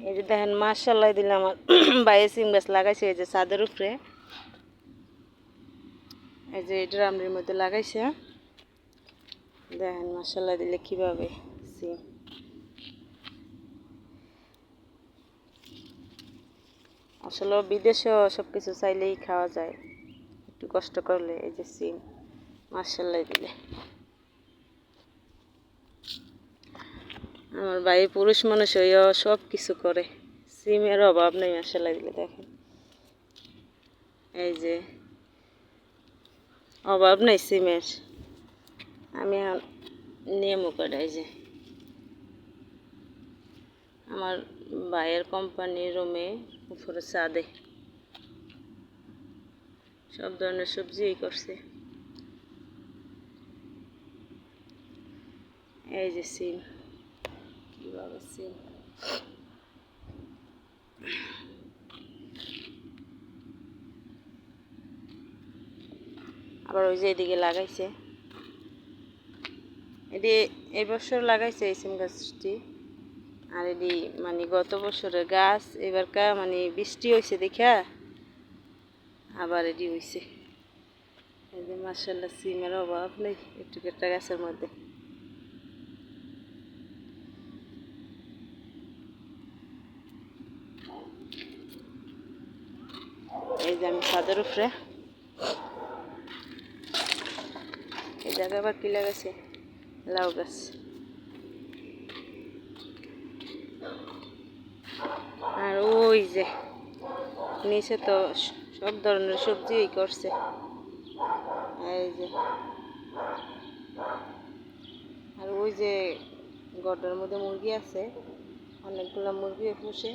এই যে দেখেন মাশাআল্লাহ দিলে আমার বাইরে সিম গাছ লাগাইছে এই যে ছাদের উপরে, এই যে ড্রামের মধ্যে লাগাইছে। দেখেন মাশাআল্লাহ দিলে কিভাবে সিম। আসলে বিদেশেও সব কিছু চাইলেই খাওয়া যায়, একটু কষ্ট করলে। এই যে সিম মাশাআল্লাহ দিলে, আমার ভাই পুরুষ মানুষ হইয়াও সব কিছু করে, সিমের অভাব নেই মাশাআল্লাহ দিলে। দেখেন এই যে অভাব নেই সিমের। আমি নিয়মও করে এই যে আমার ভাইয়ের কোম্পানির রুমে উপরে ছাদে সব ধরনের সবজিই করছে। এই যে সিম, কিভাবে সিম। আবার ওই যে এদিকে লাগাইছে, এটি এই বছর লাগাইছে এই সিম গাছটি। আর এটি মানে গত বছরের গাছ, এবারকার মানে বৃষ্টি হয়েছে দেখা আবার এটি হয়েছে। এই যে মাশাআল্লাহ সিমের অভাব নেই একটু একটা গাছের মধ্যে। এই যে আমি ছাদের উপরে, এই জায়গায় আবার কি লাগাইছে, লাউ গাছ। আর ওই যে নিচে তো সব ধরনের সবজিই করছে। এই যে আর ওই যে গড়ের মধ্যে মুরগি আছে, অনেকগুলো মুরগি পুষে।